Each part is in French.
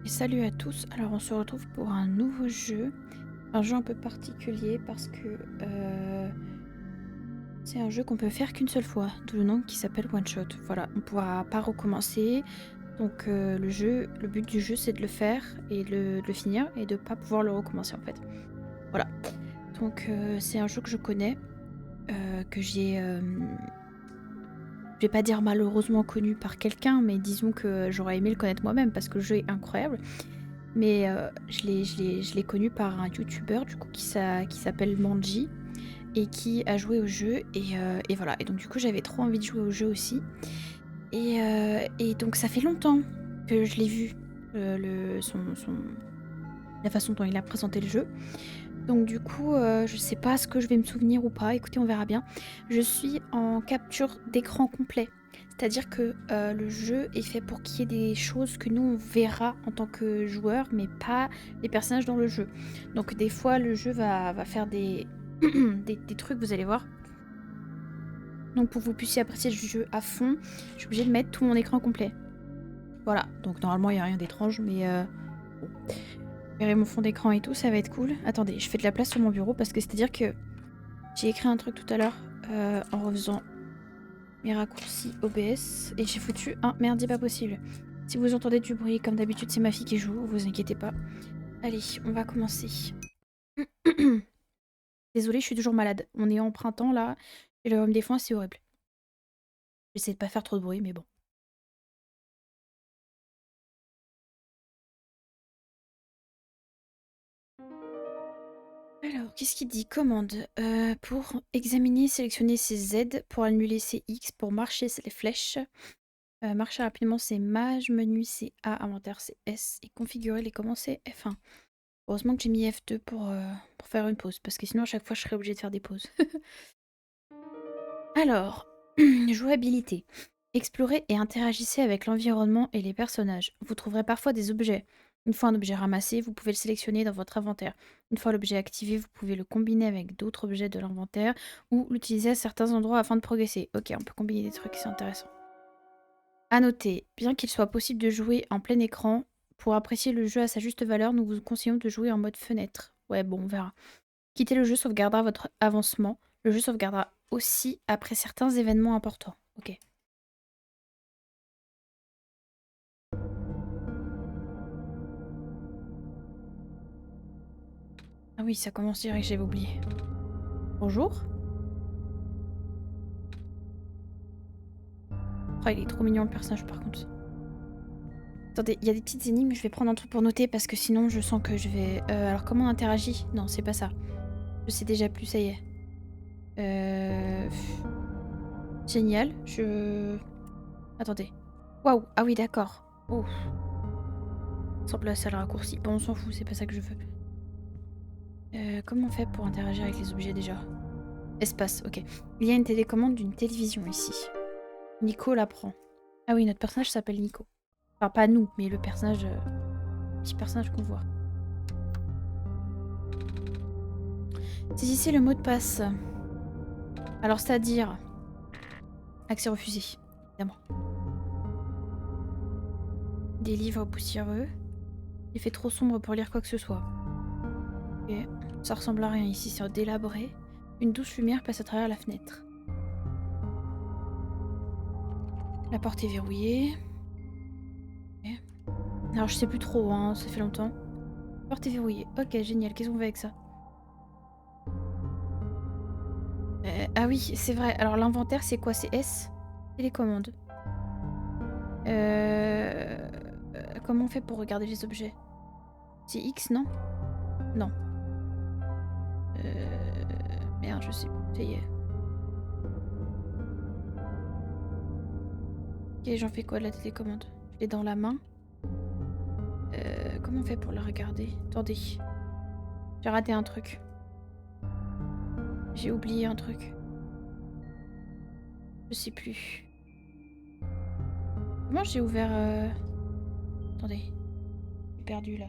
Et salut à tous, alors on se retrouve pour un nouveau jeu, un jeu un peu particulier parce que c'est un jeu qu'on peut faire qu'une seule fois, d'où le nom qui s'appelle One Shot. Voilà, on pourra pas recommencer, donc le but du jeu c'est de le faire et de le finir et de pas pouvoir le recommencer en fait. Voilà, donc c'est un jeu que je connais, que je vais pas dire malheureusement connu par quelqu'un, mais disons que j'aurais aimé le connaître moi-même parce que le jeu est incroyable. Mais je l'ai connu par un youtubeur du coup qui s'appelle Manji et qui a joué au jeu et voilà. Et donc du coup j'avais trop envie de jouer au jeu aussi. Et donc ça fait longtemps que je l'ai vu, la façon dont il a présenté le jeu. Donc du coup, je sais pas ce que je vais me souvenir ou pas, écoutez, on verra bien. Je suis en capture d'écran complet. C'est-à-dire que le jeu est fait pour qu'il y ait des choses que nous on verra en tant que joueur, mais pas les personnages dans le jeu. Donc des fois le jeu va faire des trucs, vous allez voir. Donc pour que vous puissiez apprécier le jeu à fond, je suis obligée de mettre tout mon écran complet. Voilà, donc normalement il n'y a rien d'étrange, mais bon. Verrai mon fond d'écran et tout, ça va être cool. Attendez, je fais de la place sur mon bureau parce que c'est-à-dire que j'ai écrit un truc tout à l'heure en refaisant mes raccourcis OBS et j'ai foutu un merdier pas possible. Si vous entendez du bruit, comme d'habitude, c'est ma fille qui joue, vous inquiétez pas. Allez, on va commencer. Désolée, je suis toujours malade. On est en printemps là et le rhume des foins, c'est horrible. J'essaie de pas faire trop de bruit, mais bon. Alors, qu'est-ce qu'il dit? Commande. Pour examiner, sélectionner ses Z, pour annuler ses X, pour marcher, c'est les flèches. Marcher rapidement, c'est mage, menu, c'est A, inventaire, c'est S, et configurer les commandes, c'est F1. Heureusement que j'ai mis F2 pour faire une pause, parce que sinon à chaque fois je serais obligée de faire des pauses. Alors, jouabilité. Explorez et interagissez avec l'environnement et les personnages. Vous trouverez parfois des objets. Une fois un objet ramassé, vous pouvez le sélectionner dans votre inventaire. Une fois l'objet activé, vous pouvez le combiner avec d'autres objets de l'inventaire ou l'utiliser à certains endroits afin de progresser. Ok, on peut combiner des trucs, c'est intéressant. À noter, bien qu'il soit possible de jouer en plein écran, pour apprécier le jeu à sa juste valeur, nous vous conseillons de jouer en mode fenêtre. Ouais, bon, on verra. Quitter le jeu sauvegardera votre avancement. Le jeu sauvegardera aussi après certains événements importants. Ok. Ah oui, ça commence direct, j'avais oublié. Bonjour. Oh, il est trop mignon le personnage par contre. Attendez, il y a des petites énigmes, je vais prendre un truc pour noter parce que sinon je sens que je vais... alors comment on interagit? Non, c'est pas ça. Je sais déjà plus, ça y est. Génial, Attendez. Waouh, ah oui d'accord. Oh, sans place à le raccourci. Bon, on s'en fout, c'est pas ça que je veux. Comment on fait pour interagir avec les objets déjà? Espace, ok. Il y a une télécommande d'une télévision ici. Nico la prend. Ah oui, notre personnage s'appelle Nico. Enfin, pas nous, mais le personnage... petit personnage qu'on voit. Saisissez le mot de passe. Alors, c'est-à-dire... Accès refusé, évidemment. Des livres poussiéreux. Il fait trop sombre pour lire quoi que ce soit. Ok. Ça ressemble à rien ici, c'est délabré. Une douce lumière passe à travers la fenêtre. La porte est verrouillée. Ok. Alors, je sais plus trop, hein, ça fait longtemps. La porte est verrouillée. Ok, génial. Qu'est-ce qu'on fait avec ça? Ah oui, c'est vrai. Alors, l'inventaire, c'est quoi? C'est S? Télécommande. Comment on fait pour regarder les objets? C'est X, non? Non. Merde, je sais plus. Ça y est. Ok, j'en fais quoi de la télécommande? Je l'ai dans la main. Comment on fait pour la regarder? Attendez. J'ai raté un truc. J'ai oublié un truc. Je sais plus. Comment j'ai ouvert... Attendez. J'ai perdu là.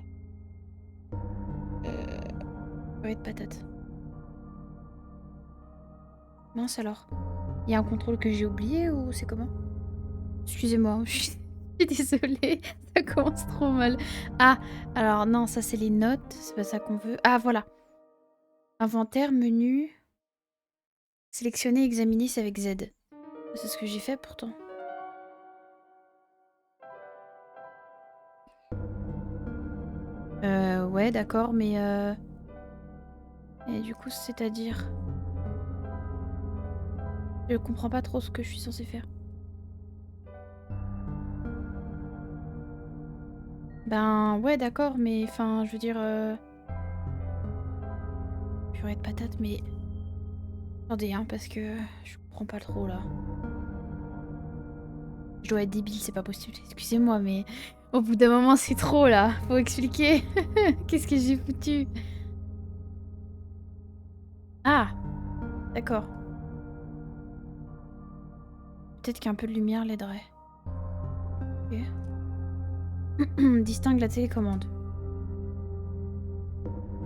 Ouais, de patate. Mince alors. Il y a un contrôle que j'ai oublié ou c'est comment? Excusez-moi. Je suis désolée, ça commence trop mal. Ah, alors non, ça c'est les notes, c'est pas ça qu'on veut. Ah voilà, inventaire, menu, sélectionner, examiner, c'est avec Z. C'est ce que j'ai fait pourtant. Ouais, d'accord, mais et du coup, c'est-à-dire... Je comprends pas trop ce que je suis censée faire. Ben ouais, d'accord, mais enfin, je veux dire... Purée de patates, mais... Attendez, hein, parce que je comprends pas trop, là. Je dois être débile, c'est pas possible. Excusez-moi, mais au bout d'un moment, c'est trop, là. Faut expliquer. Qu'est-ce que j'ai foutu? Ah, d'accord. Peut-être qu'un peu de lumière l'aiderait. Ok. Distingue la télécommande.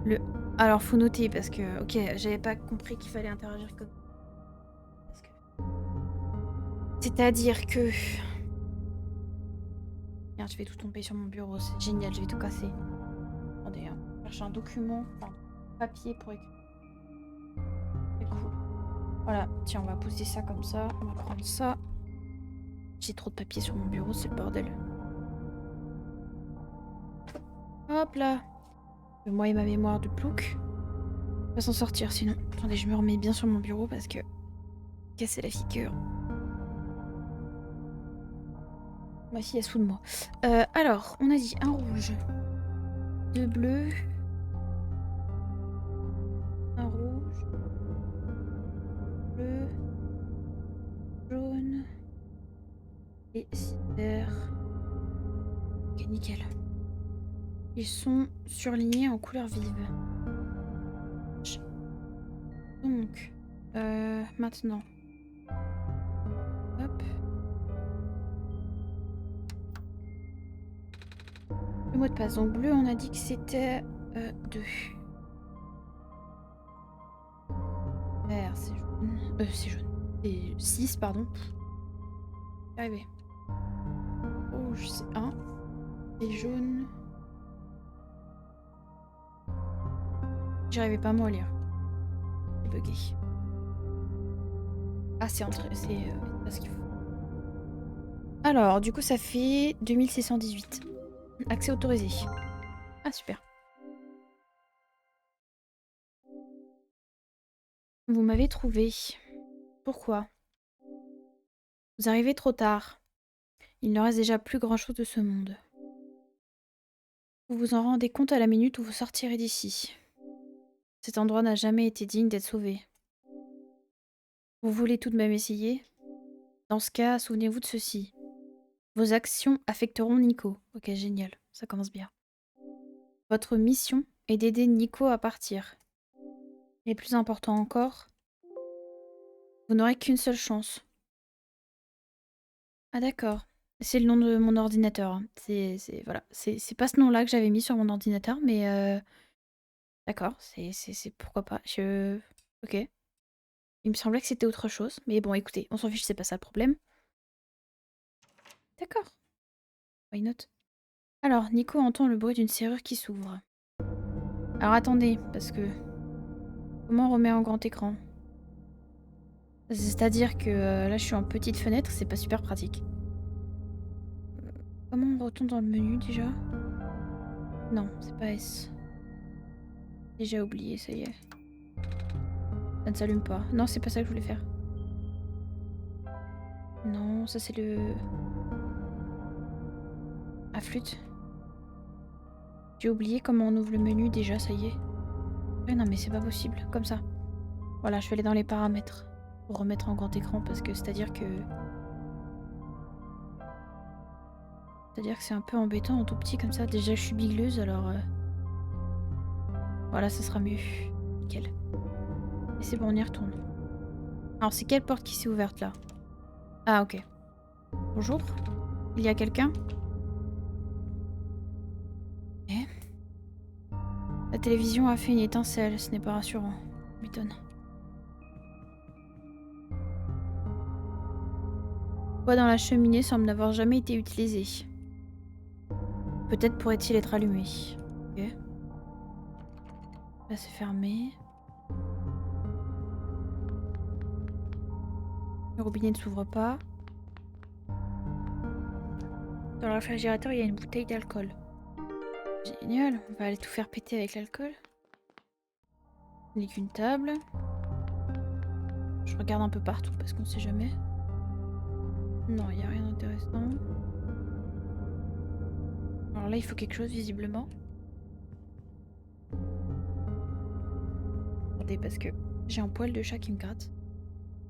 Le... Alors, faut noter, parce que... Ok, j'avais pas compris qu'il fallait interagir comme... Parce que... C'est-à-dire que... Merde, je vais tout tomber sur mon bureau, c'est génial, je vais tout casser. Attendez, hein. Je cherche un document, enfin, papier pour écrire. C'est cool. Voilà, tiens, on va poser ça comme ça, on va prendre ça. J'ai trop de papier sur mon bureau, c'est le bordel. Hop là. Moi et ma mémoire de plouc. On va s'en sortir sinon. Attendez, je me remets bien sur mon bureau parce que... Casser la figure. Ma fille est sous de moi. Alors, on a dit un rouge. Deux bleus. Un rouge. Bleu. Jaune. Et 6 verts. Ok, nickel. Ils sont surlignés en couleur vive. Donc, maintenant. Hop. Le mot de passe. Donc bleu, on a dit que c'était 2. Vert, c'est jaune. C'est jaune. C'est 6, pardon. Arrivé. Rouge, c'est 1. Et jaune. J'arrivais pas à me relire. C'est bugué. Ah, c'est entre... C'est pas ce qu'il faut. Alors, du coup, ça fait 2618. Accès autorisé. Ah, super. Vous m'avez trouvé. Pourquoi? Vous arrivez trop tard. Il ne reste déjà plus grand-chose de ce monde. Vous vous en rendez compte à la minute où vous sortirez d'ici. Cet endroit n'a jamais été digne d'être sauvé. Vous voulez tout de même essayer? Dans ce cas, souvenez-vous de ceci. Vos actions affecteront Nico. Ok, génial. Ça commence bien. Votre mission est d'aider Nico à partir. Et plus important encore, vous n'aurez qu'une seule chance. Ah d'accord. C'est le nom de mon ordinateur, hein. Voilà. C'est pas ce nom-là que j'avais mis sur mon ordinateur, mais d'accord, c'est pourquoi pas. Ok. Il me semblait que c'était autre chose, mais bon, écoutez, on s'en fiche, c'est pas ça le problème. D'accord. Why not? Alors, Nico entend le bruit d'une serrure qui s'ouvre. Alors attendez, parce que... Comment on remet en grand écran? C'est-à-dire que là, je suis en petite fenêtre, c'est pas super pratique. Comment on retourne dans le menu déjà? Non, c'est pas S. Déjà oublié, ça y est. Ça ne s'allume pas. Non, c'est pas ça que je voulais faire. Non, ça c'est le... Ah, flûte. J'ai oublié comment on ouvre le menu déjà, ça y est. Ouais, non, mais c'est pas possible, comme ça. Voilà, je vais aller dans les paramètres pour remettre en grand écran parce que c'est-à-dire que... C'est-à-dire que c'est un peu embêtant en tout petit comme ça. Déjà, je suis bigleuse, alors... Voilà, ça sera mieux. Nickel. Et c'est bon, on y retourne. Alors, c'est quelle porte qui s'est ouverte là? Ah, ok. Bonjour. Il y a quelqu'un? Eh? La télévision a fait une étincelle, ce n'est pas rassurant. M'étonne. Bois dans la cheminée semble n'avoir jamais été utilisé. Peut-être pourrait-il être allumé. Ok. Là c'est fermé. Le robinet ne s'ouvre pas. Dans le réfrigérateur, il y a une bouteille d'alcool. Génial, on va aller tout faire péter avec l'alcool. Il n'est qu'une table. Je regarde un peu partout parce qu'on sait jamais. Non, il n'y a rien d'intéressant. Alors là, il faut quelque chose visiblement. Attendez, parce que j'ai un poil de chat qui me gratte.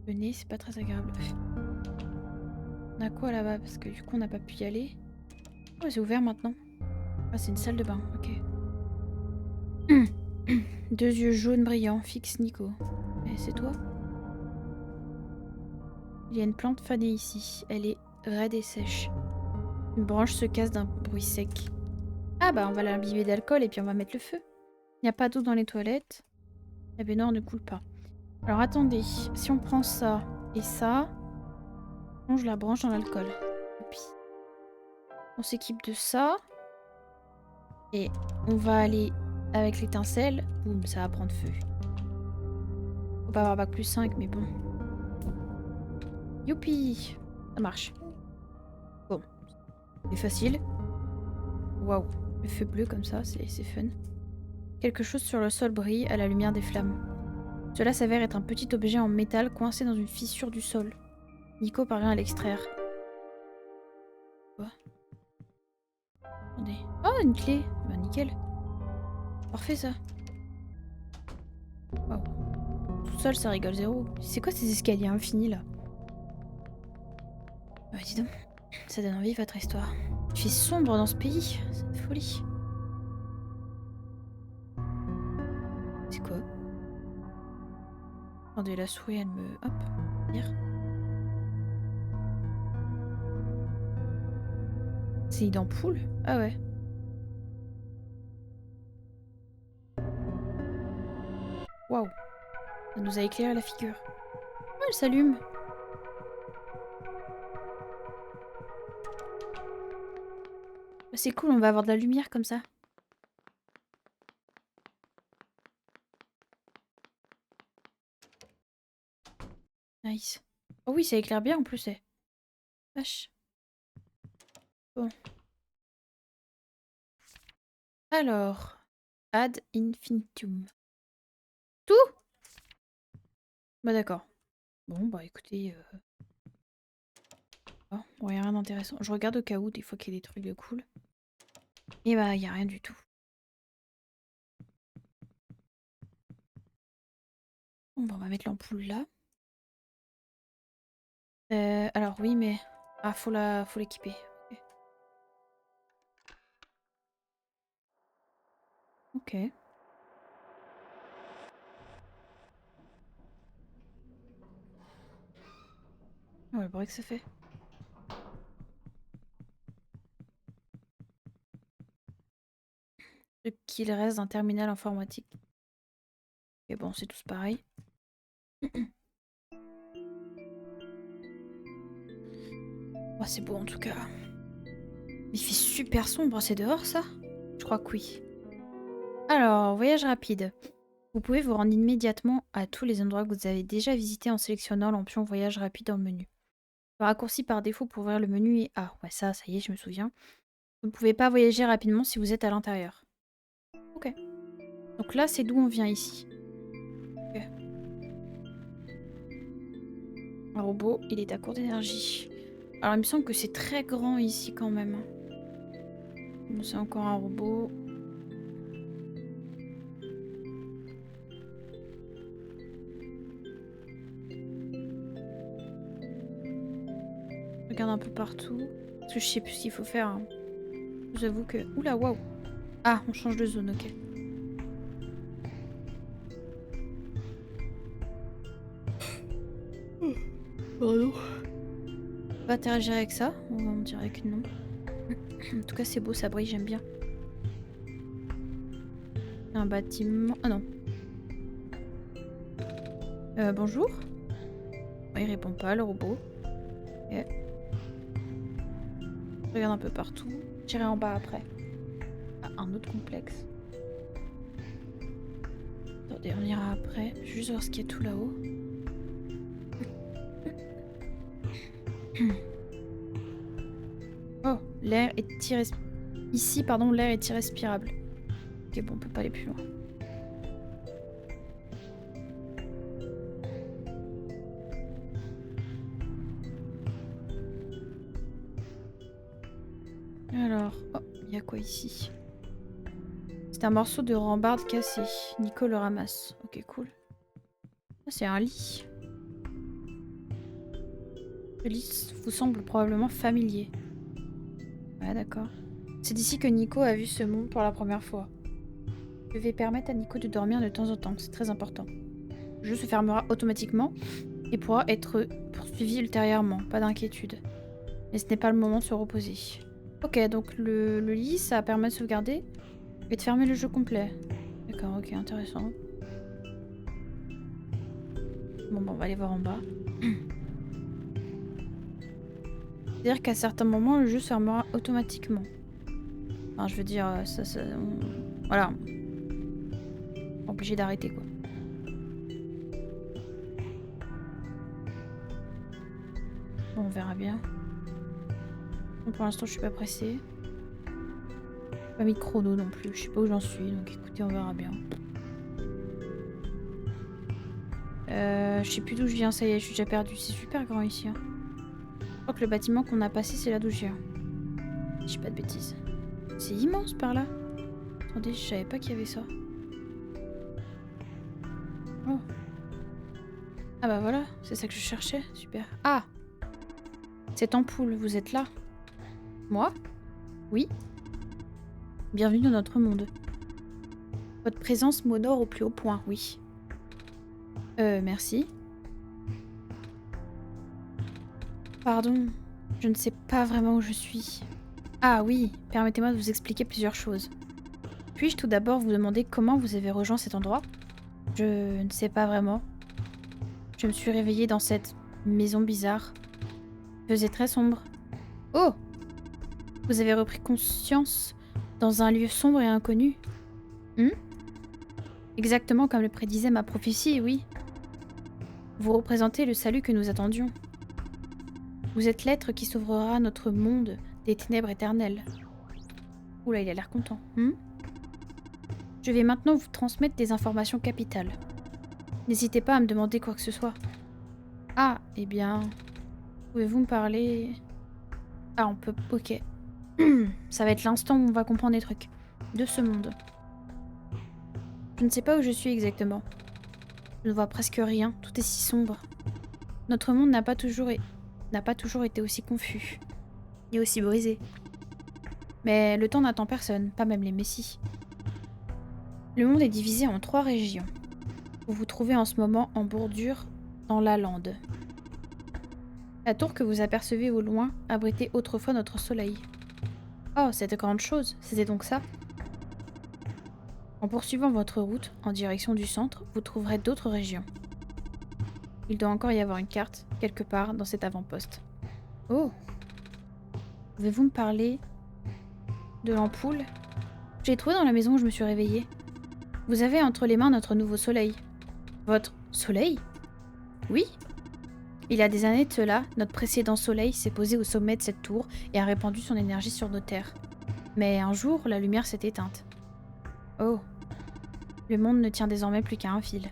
Le nez, c'est pas très agréable. On a quoi là-bas? Parce que du coup, on n'a pas pu y aller. Oh, c'est ouvert maintenant. Ah, c'est une salle de bain, ok. Deux yeux jaunes brillants, fixe Nico. Et c'est toi? Il y a une plante fanée ici. Elle est raide et sèche. Une branche se casse d'un bruit sec. Ah bah on va l'imbiber d'alcool et puis on va mettre le feu. Il n'y a pas d'eau dans les toilettes. La baignoire ne coule pas. Alors attendez, si on prend ça et ça, on plonge la branche dans l'alcool. Et puis on s'équipe de ça. Et on va aller avec l'étincelle. Boum, ça va prendre feu. Faut pas avoir bac plus 5, mais bon. Youpi! Ça marche. Bon. C'est facile. Waouh. Le feu bleu comme ça, c'est fun. Quelque chose sur le sol brille à la lumière des flammes. Cela s'avère être un petit objet en métal coincé dans une fissure du sol. Nico parvient à l'extraire. Quoi? Attendez. Oh, une clé! Bah nickel. Parfait ça. Waouh. Tout seul, ça rigole zéro. C'est quoi ces escaliers infinis là? Bah dis donc, ça donne envie votre histoire. Il fait sombre dans ce pays, c'est une folie. C'est quoi? Attendez, la souris elle me... Hop, dire. C'est une ampoule? Ah ouais. Waouh. Ça nous a éclairé la figure. Oh, elle s'allume. Bah, c'est cool, on va avoir de la lumière comme ça. Nice. Oh oui, ça éclaire bien en plus. Vache. Bon. Alors. Ad infinitum. Tout? Bah d'accord. Bon, bah écoutez... Oh, bon, y a rien d'intéressant. Je regarde au cas où, des fois qu'il y a des trucs de cool. Et bah, y a rien du tout. Bon, bah, on va mettre l'ampoule là. Alors oui, mais... Ah, faut l'équiper. Ok. Oh, le bruit que ça fait. Ce qu'il reste d'un terminal informatique. Et bon, c'est tous pareil. Oh, c'est beau en tout cas. Il fait super sombre, c'est dehors ça? Je crois que oui. Alors, voyage rapide. Vous pouvez vous rendre immédiatement à tous les endroits que vous avez déjà visités en sélectionnant l'option voyage rapide dans le menu. Le raccourci par défaut pour ouvrir le menu est... Ah, ouais, ça y est, je me souviens. Vous ne pouvez pas voyager rapidement si vous êtes à l'intérieur. Ok. Donc là, c'est d'où on vient ici. Ok. Un robot, il est à court d'énergie. Alors, il me semble que c'est très grand ici quand même. Bon, c'est encore un robot. Je regarde un peu partout. Parce que je sais plus ce qu'il faut faire. Hein. Je vous avoue que... Oula, waouh. Ah, on change de zone, ok. Pardon. On va interagir avec ça. On dirait que non. En tout cas, c'est beau, ça brille, j'aime bien. Un bâtiment... Ah non. Bonjour. Il répond pas, le robot. Okay. Je regarde un peu partout. J'irai en bas après. Ah, un autre complexe. Attendez, on ira après. Je vais juste voir ce qu'il y a tout là-haut. Oh, l'air est irrespirable. Ici, pardon, l'air est irrespirable. Ok, bon, on peut pas aller plus loin. Alors, oh, il y a quoi ici? C'est un morceau de rambarde cassé. Nico le ramasse. Ok, cool. Ah, c'est un lit. Ce lit vous semble probablement familier. Ouais, d'accord. C'est d'ici que Nico a vu ce monde pour la première fois. Je vais permettre à Nico de dormir de temps en temps, c'est très important. Le jeu se fermera automatiquement et pourra être poursuivi ultérieurement, pas d'inquiétude. Mais ce n'est pas le moment de se reposer. Ok, donc le lit, ça permet de sauvegarder et de fermer le jeu complet. D'accord, ok, intéressant. Bon, on va aller voir en bas. C'est-à-dire qu'à certains moments, le jeu se fermera automatiquement. Enfin, je veux dire, voilà. Obligé d'arrêter, quoi. Bon, on verra bien. Bon, pour l'instant, je suis pas pressée. Pas mis de chrono non plus. Je sais pas où j'en suis, donc écoutez, on verra bien. Je sais plus d'où je viens, ça y est, je suis déjà perdue. C'est super grand ici. Hein. Je crois que le bâtiment qu'on a passé, c'est là d'où je viens. Je dis pas de bêtises. C'est immense par là. Attendez, je savais pas qu'il y avait ça. Oh. Ah bah voilà, c'est ça que je cherchais. Super. Ah! Cette ampoule, vous êtes là? Moi? Oui? Bienvenue dans notre monde. Votre présence m'honore au plus haut point, oui. Merci. Pardon, je ne sais pas vraiment où je suis. Ah oui, permettez-moi de vous expliquer plusieurs choses. Puis-je tout d'abord vous demander comment vous avez rejoint cet endroit? Je ne sais pas vraiment. Je me suis réveillée dans cette maison bizarre. Il faisait très sombre. Oh! Vous avez repris conscience dans un lieu sombre et inconnu? Exactement comme le prédisait ma prophétie, oui. Vous représentez le salut que nous attendions. Vous êtes l'être qui sauvera notre monde des ténèbres éternelles. Oula, il a l'air content. Je vais maintenant vous transmettre des informations capitales. N'hésitez pas à me demander quoi que ce soit. Ah, eh bien... Pouvez-vous me parler... Ah, on peut... Ok. Ça va être l'instant où on va comprendre des trucs. De ce monde. Je ne sais pas où je suis exactement. Je ne vois presque rien. Tout est si sombre. Notre monde n'a pas toujours été aussi confus. Ni aussi brisé. Mais le temps n'attend personne, pas même les messies. Le monde est divisé en 3 régions. Vous vous trouvez en ce moment en bordure dans la lande. La tour que vous apercevez au loin abritait autrefois notre soleil. Oh, cette grande chose, c'était donc ça? En poursuivant votre route en direction du centre, vous trouverez d'autres régions. Il doit encore y avoir une carte, quelque part dans cet avant-poste. Oh! Pouvez-vous me parler de l'ampoule? Je l'ai trouvée dans la maison où je me suis réveillée. Vous avez entre les mains notre nouveau soleil. Votre soleil? Oui? Il y a des années de cela, notre précédent soleil s'est posé au sommet de cette tour et a répandu son énergie sur nos terres. Mais un jour, la lumière s'est éteinte. Oh. Le monde ne tient désormais plus qu'à un fil.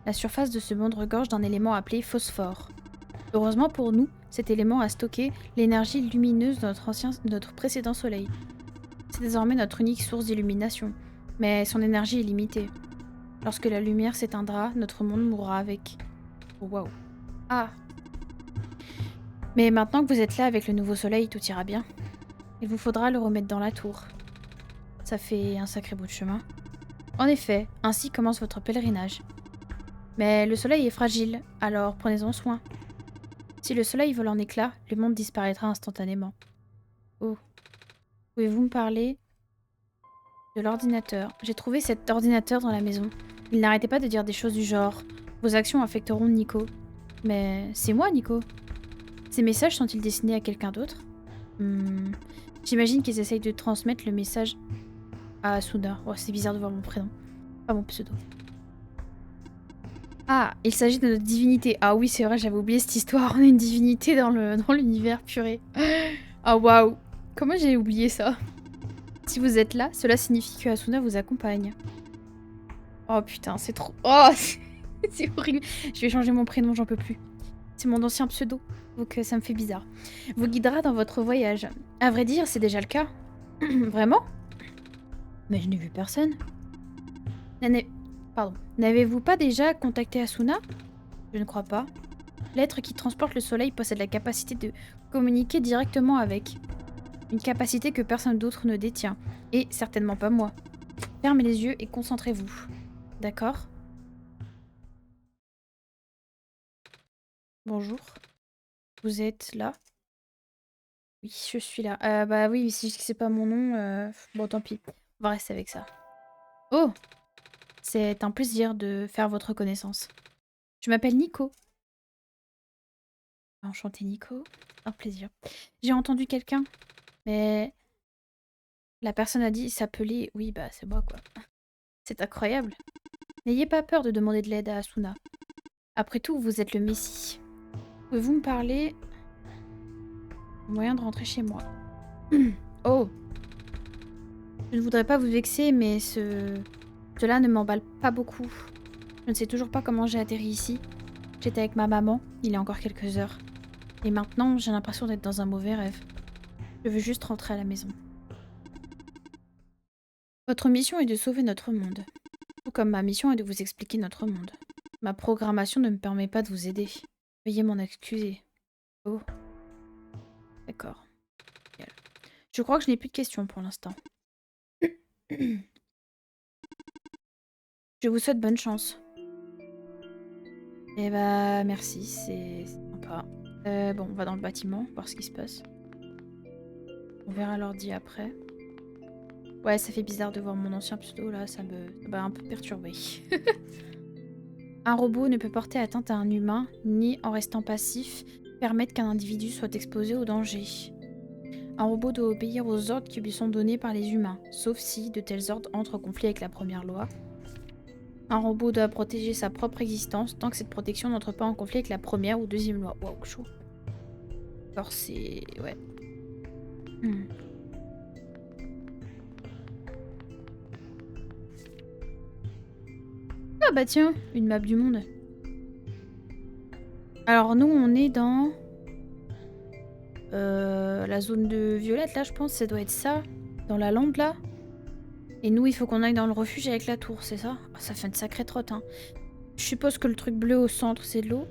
La surface de ce monde regorge d'un élément appelé phosphore. Heureusement pour nous, cet élément a stocké l'énergie lumineuse de notre précédent soleil. C'est désormais notre unique source d'illumination, mais son énergie est limitée. Lorsque la lumière s'éteindra, notre monde mourra avec. Waouh. Ah. Mais maintenant que vous êtes là avec le nouveau soleil, tout ira bien. Il vous faudra le remettre dans la tour. Ça fait un sacré bout de chemin. En effet, ainsi commence votre pèlerinage. Mais le soleil est fragile, alors prenez-en soin. Si le soleil vole en éclats, le monde disparaîtra instantanément. Oh. Pouvez-vous me parler de l'ordinateur? J'ai trouvé cet ordinateur dans la maison. Il n'arrêtait pas de dire des choses du genre « Vos actions affecteront Nico ». Mais c'est moi, Nico. Ces messages sont-ils destinés à quelqu'un d'autre? Hmm. J'imagine qu'ils essayent de transmettre le message à Asuna. Oh, c'est bizarre de voir mon prénom. Pas mon pseudo. Ah, il s'agit de notre divinité. Ah oui, c'est vrai, j'avais oublié cette histoire. On a une divinité dans l'univers, purée. Ah waouh. Comment j'ai oublié ça? Si vous êtes là, cela signifie que Asuna vous accompagne. Oh putain, c'est trop... Oh, c'est horrible. Je vais changer mon prénom, j'en peux plus. C'est mon ancien pseudo, donc ça me fait bizarre. Vous guidera dans votre voyage. À vrai dire, c'est déjà le cas. Vraiment? Mais je n'ai vu personne. Pardon. N'avez-vous pas déjà contacté Asuna? Je ne crois pas. L'être qui transporte le soleil possède la capacité de communiquer directement avec. Une capacité que personne d'autre ne détient. Et certainement pas moi. Fermez les yeux et concentrez-vous. D'accord? Bonjour. Vous êtes là? Oui, je suis là. Bah oui, si c'est pas mon nom, bon tant pis. On va rester avec ça. Oh! C'est un plaisir de faire votre connaissance. Je m'appelle Nico. Enchantée Nico. Un plaisir. J'ai entendu quelqu'un, mais la personne a dit s'appeler... Oui, bah c'est moi quoi. C'est incroyable. N'ayez pas peur de demander de l'aide à Asuna. Après tout, vous êtes le Messie. Pouvez-vous me parler? Moyen de rentrer chez moi. Oh! Je ne voudrais pas vous vexer, mais cela ne m'emballe pas beaucoup. Je ne sais toujours pas comment j'ai atterri ici. J'étais avec ma maman, il y a encore quelques heures. Et maintenant, j'ai l'impression d'être dans un mauvais rêve. Je veux juste rentrer à la maison. Votre mission est de sauver notre monde. Tout comme ma mission est de vous expliquer notre monde. Ma programmation ne me permet pas de vous aider. Veuillez m'en excuser. Oh. D'accord. Je crois que je n'ai plus de questions pour l'instant. Je vous souhaite bonne chance. Eh bah, merci, c'est sympa. Bon, on va dans le bâtiment, voir ce qui se passe. On verra l'ordi après. Ouais, ça fait bizarre de voir mon ancien pseudo là, ça m'a un peu perturbé. Un robot ne peut porter atteinte à un humain, ni en restant passif, permettre qu'un individu soit exposé au danger. Un robot doit obéir aux ordres qui lui sont donnés par les humains, sauf si de tels ordres entrent en conflit avec la première loi. Un robot doit protéger sa propre existence tant que cette protection n'entre pas en conflit avec la première ou deuxième loi. Waouh, chaud. Alors c'est... ouais. Ah bah tiens, une map du monde. Alors nous on est dans... la zone de violette là je pense, ça doit être ça. Dans la lande là. Et nous il faut qu'on aille dans le refuge avec la tour, c'est ça? Oh, ça fait une sacrée trotte hein. Je suppose que le truc bleu au centre c'est de l'eau.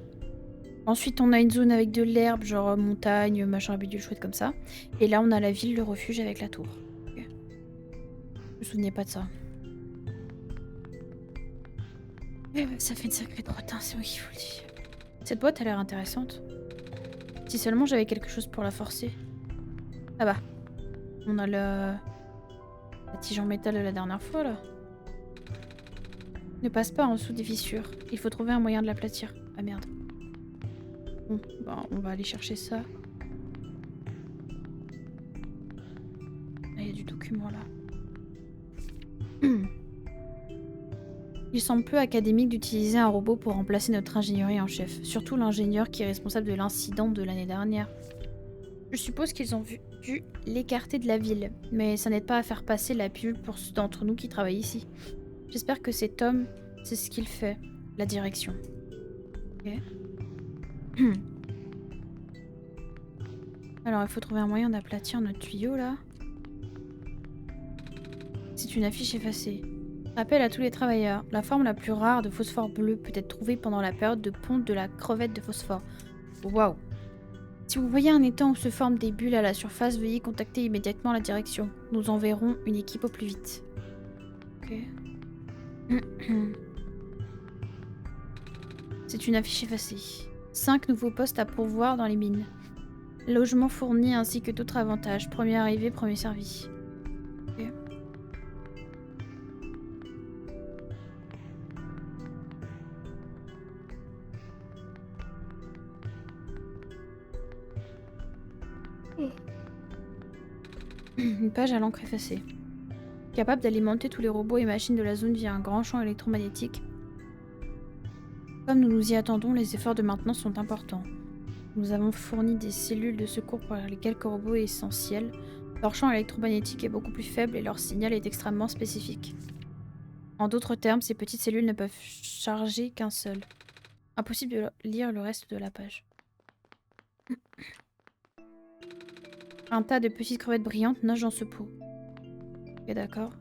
Ensuite on a une zone avec de l'herbe, genre montagne, machin bidule chouette comme ça. Et là on a la ville, le refuge avec la tour. Okay. Je me souvenais pas de ça. Eh ouais, ça fait une sacrée trotte hein, c'est moi qui vous le dis. Cette boîte a l'air intéressante. Si seulement j'avais quelque chose pour la forcer. Ah bah. On a la tige en métal de la dernière fois là. Ne passe pas en dessous des fissures. Il faut trouver un moyen de l'aplatir. Ah merde. Bon, bah on va aller chercher ça. Ah, il y a du document là. Il semble peu académique d'utiliser un robot pour remplacer notre ingénierie en chef. Surtout l'ingénieur qui est responsable de l'incident de l'année dernière. Je suppose qu'ils ont dû l'écarter de la ville. Mais ça n'aide pas à faire passer la pilule pour ceux d'entre nous qui travaillent ici. J'espère que cet homme, c'est ce qu'il fait. La direction. Ok. Alors, il faut trouver un moyen d'aplatir notre tuyau, là. C'est une affiche effacée. Rappel à tous les travailleurs. La forme la plus rare de phosphore bleu peut être trouvée pendant la période de ponte de la crevette de phosphore. Waouh. Si vous voyez un étang où se forment des bulles à la surface, veuillez contacter immédiatement la direction. Nous enverrons une équipe au plus vite. Ok. C'est une affiche effacée. 5 nouveaux postes à pourvoir dans les mines. Logement fourni ainsi que d'autres avantages. Premier arrivé, premier servi. Ok. Une page à l'encre effacée. Capable d'alimenter tous les robots et machines de la zone via un grand champ électromagnétique. Comme nous nous y attendons, les efforts de maintenance sont importants. Nous avons fourni des cellules de secours pour les quelques robots essentiels. Leur champ électromagnétique est beaucoup plus faible et leur signal est extrêmement spécifique. En d'autres termes, ces petites cellules ne peuvent charger qu'un seul. Impossible de lire le reste de la page. Un tas de petites crevettes brillantes nagent dans ce pot. Ok, d'accord.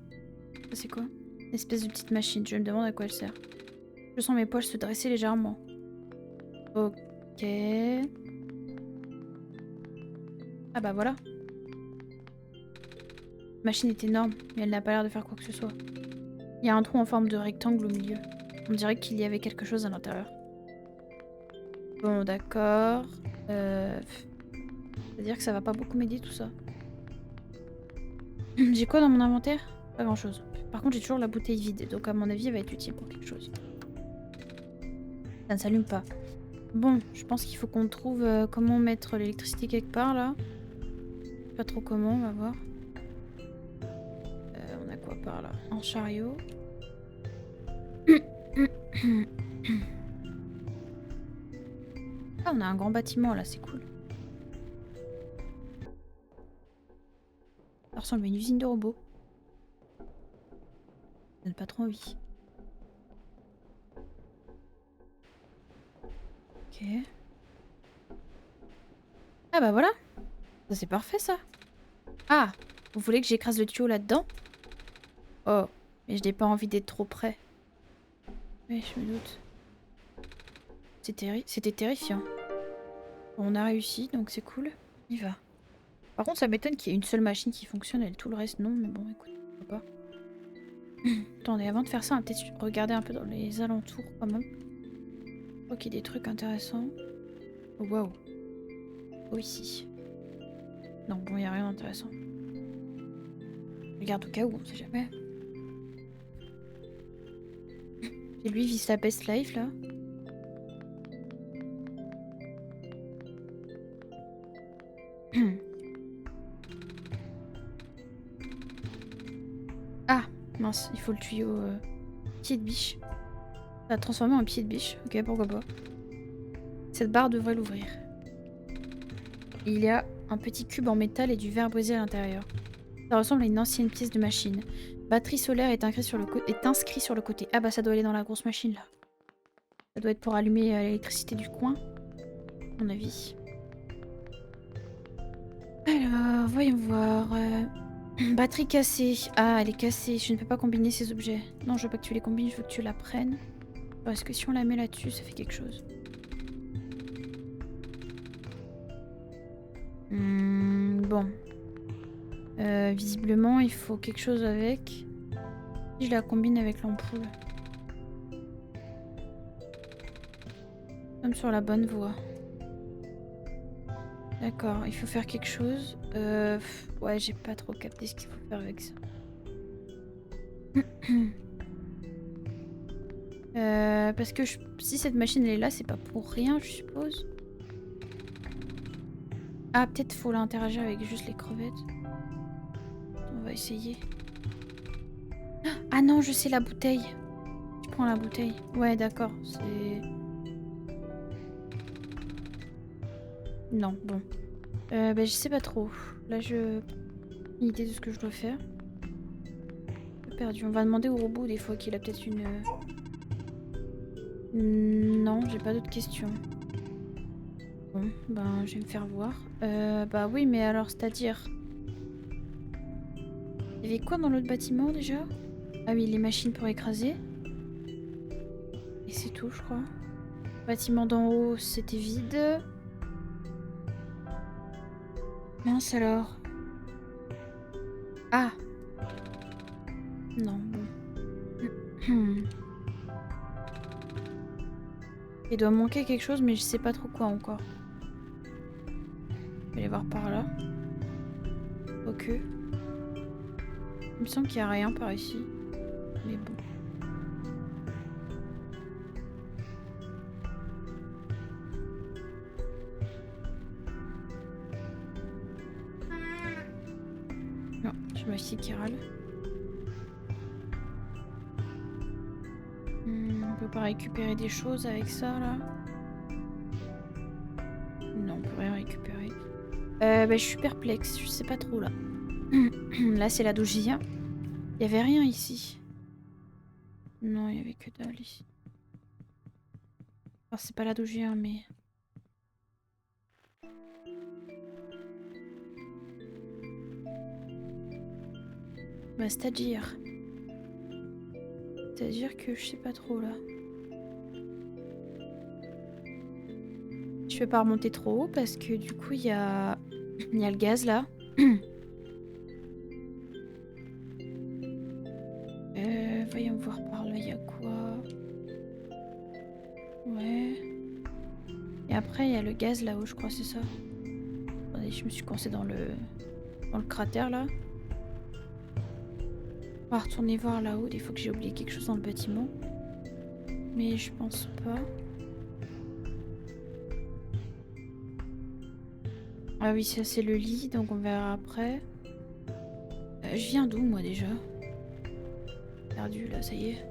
Ça c'est quoi? Une espèce de petite machine. Je me demande à quoi elle sert. Je sens mes poches se dresser légèrement. Ok. Ah bah voilà. La machine est énorme, mais elle n'a pas l'air de faire quoi que ce soit. Il y a un trou en forme de rectangle au milieu. On dirait qu'il y avait quelque chose à l'intérieur. Bon, d'accord. C'est-à-dire que ça va pas beaucoup m'aider tout ça. J'ai quoi dans mon inventaire? Pas grand-chose. Par contre, j'ai toujours la bouteille vide, donc à mon avis, elle va être utile pour quelque chose. Ça ne s'allume pas. Bon, je pense qu'il faut qu'on trouve comment mettre l'électricité quelque part, là. Pas trop comment, on va voir. On a quoi par là? Un chariot. Ah, on a un grand bâtiment, là, c'est cool. Ça ressemble à une usine de robots. Ça donne pas trop envie. Ok. Ah bah voilà. Ça c'est parfait ça. Ah, vous voulez que j'écrase le tuyau là-dedans? Oh, mais je n'ai pas envie d'être trop près. Mais je me doute. C'était terrifiant. Bon, on a réussi, donc c'est cool. On y va. Par contre, ça m'étonne qu'il y ait une seule machine qui fonctionne et tout le reste non, mais bon, écoute, pourquoi pas. Attendez, avant de faire ça, on va peut-être regarder un peu dans les alentours quand même. Je crois qu'il y a des trucs intéressants. Oh, waouh. Oh, ici. Non, bon, il n'y a rien d'intéressant. Regarde au cas où, on sait jamais. Et lui, il vit sa best life là. Ah, mince, il faut le tuyau pied de biche. Ça a transformé en pied de biche. Ok, pourquoi pas. Cette barre devrait l'ouvrir. Il y a un petit cube en métal et du verre brisé à l'intérieur. Ça ressemble à une ancienne pièce de machine. Batterie solaire est inscrit sur le côté. Ah bah ça doit aller dans la grosse machine là. Ça doit être pour allumer l'électricité du coin. À mon avis. Alors, voyons voir. Batterie cassée. Ah, elle est cassée. Je ne peux pas combiner ces objets. Non, je veux pas que tu les combines, je veux que tu la prennes. Alors, est-ce que si on la met là-dessus, ça fait quelque chose? Bon. Visiblement, il faut quelque chose avec. Si je la combine avec l'ampoule. Comme sur la bonne voie. D'accord, il faut faire quelque chose. Ouais, j'ai pas trop capté ce qu'il faut faire avec ça. Parce que si cette machine elle est là, c'est pas pour rien, je suppose. Ah, peut-être faut l'interagir avec juste les crevettes. On va essayer. Ah non, je sais la bouteille. Je prends la bouteille. Ouais, d'accord, c'est... Non, bon. Bah, je sais pas trop. Là, je... une idée de ce que je dois faire. Perdu. On va demander au robot des fois qu'il a peut-être une... Non, j'ai pas d'autres questions. Bon, ben je vais me faire voir. Bah oui, mais alors, c'est-à-dire... Il y avait quoi dans l'autre bâtiment déjà? Ah oui, les machines pour écraser. Et c'est tout, je crois. Le bâtiment d'en haut, c'était vide. Mince alors. Ah! Non, bon. Il doit manquer quelque chose, mais je sais pas trop quoi encore. Je vais aller voir par là. Ok. Il me semble qu'il n'y a rien par ici. Mais bon. ici qui râle. On peut pas récupérer des choses avec ça là? Non, on peut rien récupérer. Bah, je suis perplexe, je sais pas trop là. Là c'est la dogia. Il y avait rien ici. Non, il y avait que dalle ici. Enfin, c'est pas la dogia mais... Bah, c'est-à-dire que je sais pas trop là. Je peux pas remonter trop haut parce que du coup il y a le gaz là. Voyons voir par là, il y a quoi? Ouais. Et après il y a le gaz là-haut, je crois, c'est ça. Attendez, je me suis coincée dans le cratère là. On va retourner voir là-haut, des fois que j'ai oublié quelque chose dans le bâtiment. Mais je pense pas. Ah oui, ça c'est le lit, donc on verra après. Je viens d'où moi déjà? Perdu là, ça y est.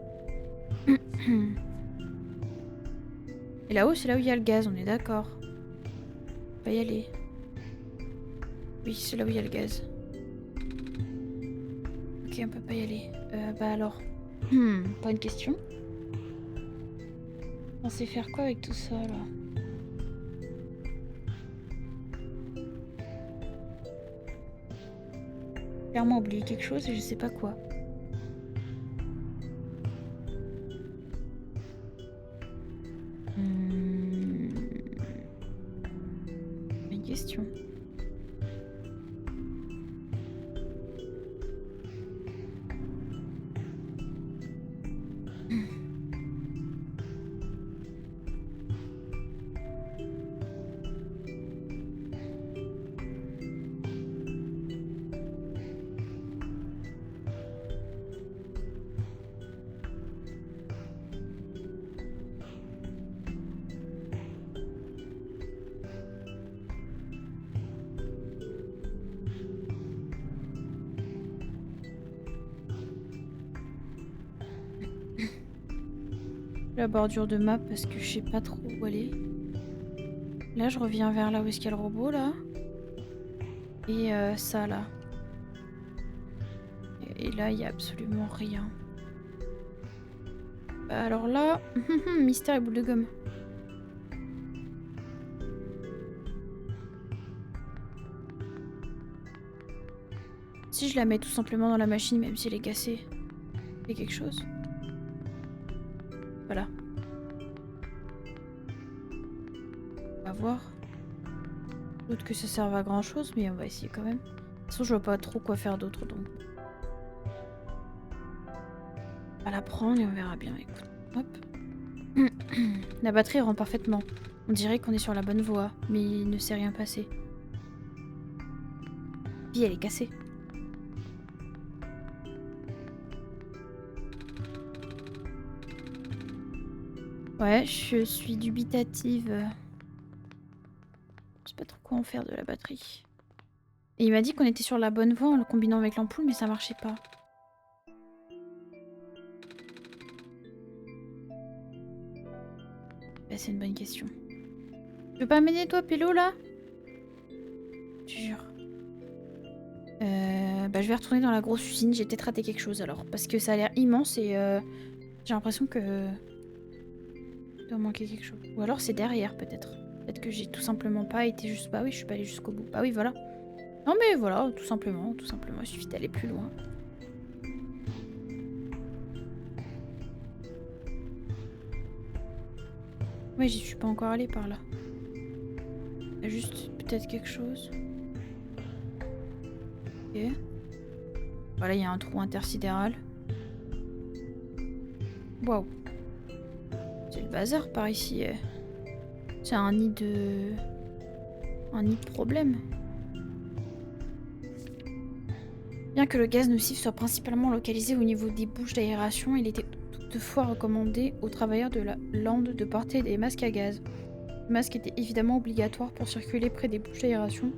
Et là-haut, c'est là où il y a le gaz, on est d'accord. On va y aller. Oui, c'est là où il y a le gaz. Ok, on peut pas y aller. Bah alors. Pas une question. On sait faire quoi avec tout ça là? Clairement oublié quelque chose et je sais pas quoi. Une question. La bordure de map parce que je sais pas trop où aller. Là, je reviens vers là où est-ce qu'il y a le robot là. Et ça là. Et là, il y a absolument rien. Alors là, mystère et boule de gomme. Si je la mets tout simplement dans la machine, même si elle est cassée, c'est quelque chose. Voilà. On va voir. Doute que ça serve à grand chose, mais on va essayer quand même. De toute façon, je vois pas trop quoi faire d'autre donc. On va la prendre et on verra bien. Écoute, hop. La batterie rend parfaitement. On dirait qu'on est sur la bonne voie, mais il ne s'est rien passé. Puis elle est cassée. Ouais, je suis dubitative. Je sais pas trop quoi en faire de la batterie. Et il m'a dit qu'on était sur la bonne voie en le combinant avec l'ampoule, mais ça marchait pas. Bah, c'est une bonne question. Tu veux pas m'aider toi, Pélo, là? Je te jure. Bah, je vais retourner dans la grosse usine. J'ai peut-être raté quelque chose alors. Parce que ça a l'air immense et j'ai l'impression que... il doit manquer quelque chose. Ou alors c'est derrière peut-être. Peut-être que j'ai tout simplement pas été juste... Bah oui, je suis pas allée jusqu'au bout. Bah oui, voilà. Non mais voilà, tout simplement. Il suffit d'aller plus loin. Ouais, j'y suis pas encore allée par là. Il y a juste peut-être quelque chose. Ok. Voilà, il y a un trou intersidéral. Waouh. C'est le bazar par ici. C'est un nid de... un nid de problème. Bien que le gaz nocif soit principalement localisé au niveau des bouches d'aération, il était toutefois recommandé aux travailleurs de la lande de porter des masques à gaz. Les masques étaient évidemment obligatoires pour circuler près des bouches d'aération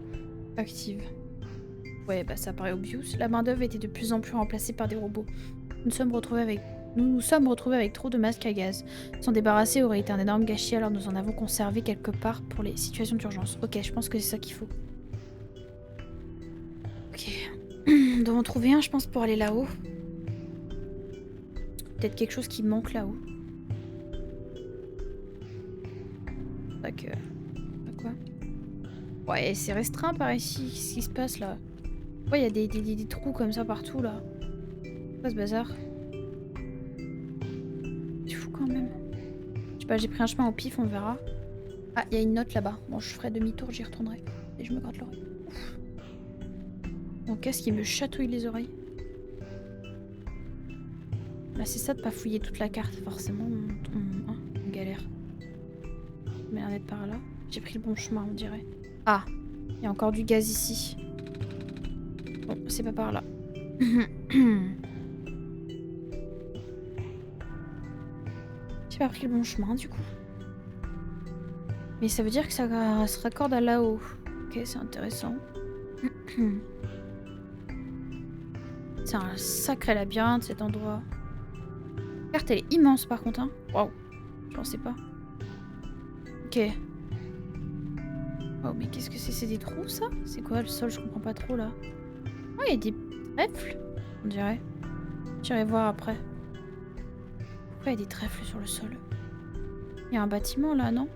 actives. Ouais, bah ça paraît obvious. La main-d'œuvre était de plus en plus remplacée par des robots. Nous nous sommes retrouvés avec trop de masques à gaz. S'en débarrasser aurait été un énorme gâchis, alors nous en avons conservé quelque part pour les situations d'urgence. Ok, je pense que c'est ça qu'il faut. Ok. Nous devons en trouver un, je pense, pour aller là-haut. Peut-être quelque chose qui manque là-haut. Pas que... Pas quoi? Ouais, c'est restreint par ici. Qu'est-ce qui se passe là? Ouais, il y a des trous comme ça partout là. C'est quoi ce bazar? C'est fou quand même. Je sais pas, j'ai pris un chemin au pif, on verra. Ah, il y a une note là-bas. Bon, je ferai demi-tour, j'y retournerai. Et je me gratte l'oreille. Ouf. Mon casque, il me chatouille les oreilles. Bah, c'est ça de pas fouiller toute la carte, forcément. On galère. Il m'a l'air d'être par là. J'ai pris le bon chemin, on dirait. Ah, il y a encore du gaz ici. Bon, c'est pas par là. J'ai pas pris le bon chemin, du coup. Mais ça veut dire que ça se raccorde à là-haut. Ok, c'est intéressant. C'est un sacré labyrinthe, cet endroit. La carte, elle est immense, par contre. Hein. Waouh, je pensais pas. Ok. Oh, mais qu'est-ce que c'est? C'est des trous, ça? C'est quoi le sol? Je comprends pas trop, là. Oh, il y a des trèfles, on dirait. J'irai voir après. Pourquoi il y a des trèfles sur le sol? Il y a un bâtiment, là, non?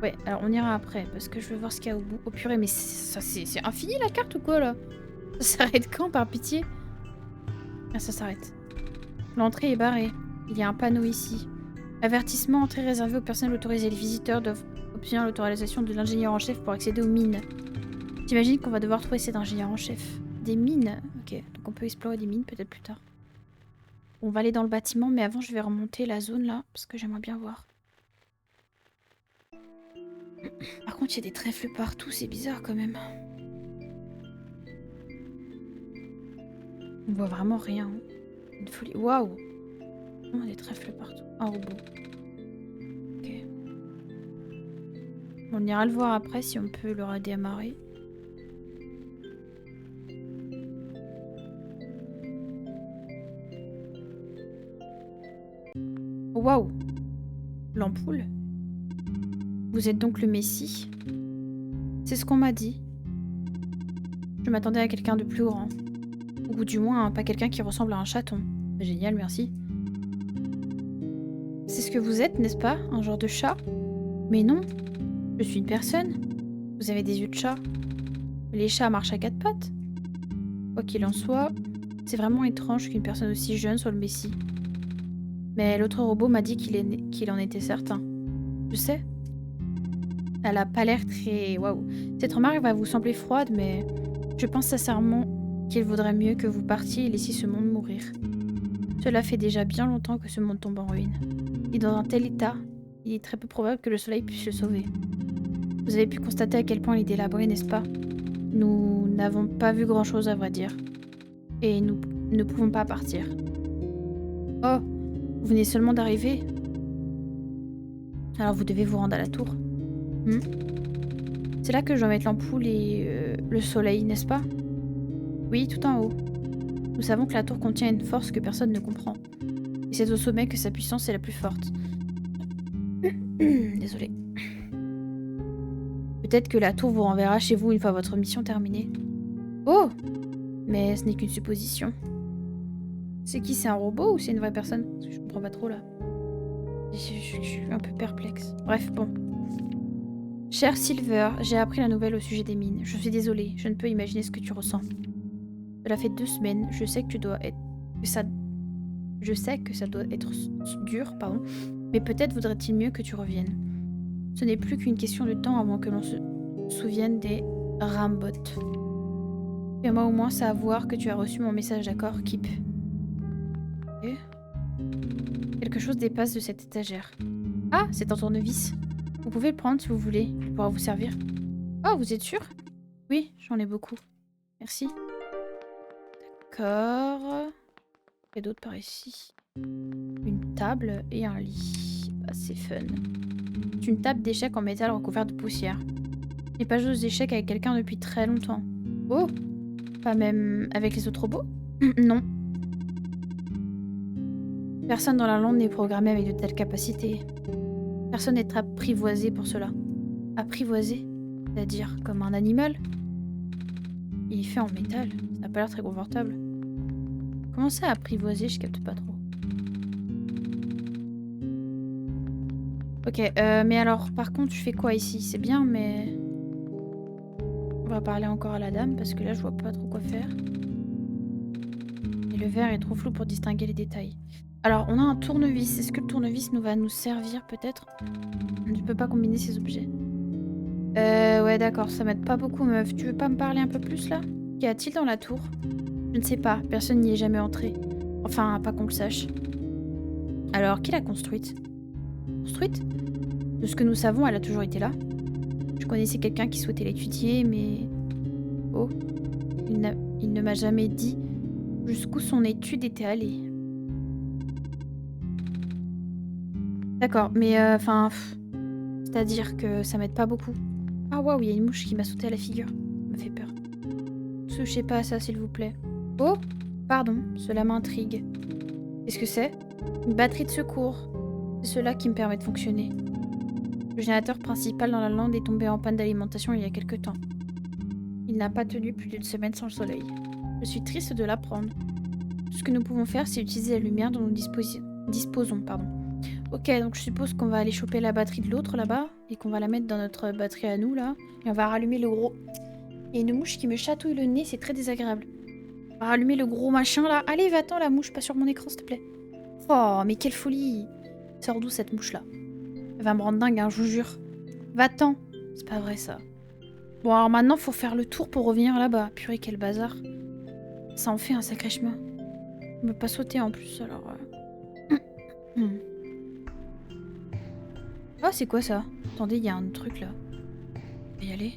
Ouais, alors on ira après, parce que je veux voir ce qu'il y a au bout. Oh purée, mais c'est infini, la carte, ou quoi, là? Ça s'arrête quand, par pitié? Ah, ça s'arrête. L'entrée est barrée. Il y a un panneau ici. Avertissement, entrée réservée aux personnes autorisées. Les visiteurs doivent obtenir l'autorisation de l'ingénieur en chef pour accéder aux mines. J'imagine qu'on va devoir trouver cet ingénieur en chef. Des mines? Ok, donc on peut explorer des mines peut-être plus tard. On va aller dans le bâtiment, mais avant je vais remonter la zone là, parce que j'aimerais bien voir. Par contre, il y a des trèfles partout, c'est bizarre quand même. On voit vraiment rien. Une folie. Waouh! Oh, des trèfles partout. Un robot. Ok. On ira le voir après si on peut le redémarrer. Waouh! L'ampoule. Vous êtes donc le Messie? C'est ce qu'on m'a dit. Je m'attendais à quelqu'un de plus grand. Ou du moins, pas quelqu'un qui ressemble à un chaton. Génial, merci. C'est ce que vous êtes, n'est-ce pas? Un genre de chat? Mais non, je suis une personne. Vous avez des yeux de chat. Les chats marchent à quatre pattes. Quoi qu'il en soit, c'est vraiment étrange qu'une personne aussi jeune soit le Messie. Mais l'autre robot m'a dit qu'il en était certain. Je sais. Elle a pas l'air très... Waouh. Cette remarque va vous sembler froide, mais je pense sincèrement qu'il vaudrait mieux que vous partiez et laissiez ce monde mourir. Cela fait déjà bien longtemps que ce monde tombe en ruine. Et dans un tel état, il est très peu probable que le soleil puisse le sauver. Vous avez pu constater à quel point il est délabré, n'est-ce pas? Nous n'avons pas vu grand-chose à vrai dire. Et nous ne pouvons pas partir. Oh, vous venez seulement d'arriver. Alors vous devez vous rendre à la tour. C'est là que je dois mettre l'ampoule et le soleil, n'est-ce pas? Oui, tout en haut. Nous savons que la tour contient une force que personne ne comprend. Et c'est au sommet que sa puissance est la plus forte. Désolée. Peut-être que la tour vous renverra chez vous une fois votre mission terminée. Oh! Mais ce n'est qu'une supposition. C'est qui? C'est un robot ou c'est une vraie personne? Parce que je comprends pas trop là. Je suis un peu perplexe. Bref, bon. Cher Silver, j'ai appris la nouvelle au sujet des mines. Je suis désolée, je ne peux imaginer ce que tu ressens. Cela fait 2 semaines, je sais que ça doit être dur, pardon, mais peut-être vaudrait-il mieux que tu reviennes. Ce n'est plus qu'une question de temps avant que l'on se souvienne des Rambots. Fais-moi au moins savoir que tu as reçu mon message, d'accord, Kip? Ok. Quelque chose dépasse de cette étagère. Ah, c'est un tournevis. Vous pouvez le prendre si vous voulez, il pourra vous servir. Oh, vous êtes sûr? Oui, j'en ai beaucoup. Merci. D'accord. Et d'autres par ici. Une table et un lit. Ah, c'est fun. C'est une table d'échecs en métal recouverte de poussière. Je n'ai pas joué aux échecs avec quelqu'un depuis très longtemps. Oh! Pas même avec les autres robots? Non. Personne dans la lande n'est programmé avec de telles capacités. Personne n'est apprivoisé pour cela. Apprivoisé? C'est-à-dire comme un animal? Il est fait en métal. Ça n'a pas l'air très confortable. Comment ça, apprivoisé? Je capte pas trop. Ok, mais alors, par contre, tu fais quoi ici? C'est bien, mais... On va parler encore à la dame, parce que là, je vois pas trop quoi faire. Et le verre est trop flou pour distinguer les détails. Alors, on a un tournevis. Est-ce que le tournevis va nous servir, peut-être? On ne peut pas combiner ces objets. Ouais, d'accord, ça m'aide pas beaucoup, meuf. Tu veux pas me parler un peu plus, là? Qu'y a-t-il dans la tour? Je ne sais pas, personne n'y est jamais entré. Enfin, pas qu'on le sache. Alors, qui l'a construite? Construite? De ce que nous savons, elle a toujours été là. Je connaissais quelqu'un qui souhaitait l'étudier, mais... Oh, il ne m'a jamais dit jusqu'où son étude était allée. D'accord, mais enfin... c'est-à-dire que ça m'aide pas beaucoup. Ah waouh, il y a une mouche qui m'a sauté à la figure. Ça me fait peur. Touchez pas à ça, s'il vous plaît. Oh, pardon, cela m'intrigue. Qu'est-ce que c'est? Une batterie de secours. C'est cela qui me permet de fonctionner. Le générateur principal dans la lande est tombé en panne d'alimentation il y a quelque temps. Il n'a pas tenu plus d'une semaine sans le soleil. Je suis triste de l'apprendre. Tout ce que nous pouvons faire, c'est utiliser la lumière dont nous disposons. Ok, donc je suppose qu'on va aller choper la batterie de l'autre là-bas et qu'on va la mettre dans notre batterie à nous là. Et on va rallumer le gros. Il y a une mouche qui me chatouille le nez, c'est très désagréable. On va rallumer le gros machin là. Allez, va-t'en la mouche, pas sur mon écran s'il te plaît. Oh, mais quelle folie! Sors d'où cette mouche là? Elle va me rendre dingue, hein, je vous jure. Va-t'en! C'est pas vrai ça. Bon, alors maintenant, faut faire le tour pour revenir là-bas. Purée, quel bazar. Ça en fait un sacré chemin. On peut pas sauter en plus, alors... Ah, c'est quoi ça? Attendez, il y a un truc là. On va y aller.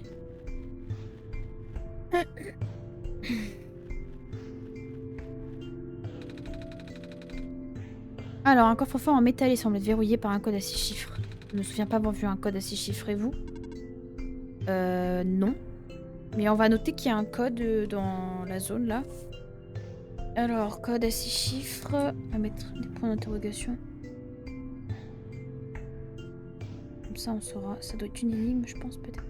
Alors, un coffre-fort en métal semble être verrouillé par un code à 6 chiffres. Je ne me souviens pas avoir vu un code à 6 chiffres, et vous? Non. Mais on va noter qu'il y a un code dans la zone là. Alors, code à 6 chiffres. On va mettre des points d'interrogation. Comme ça, on saura. Ça doit être une énigme, je pense, peut-être.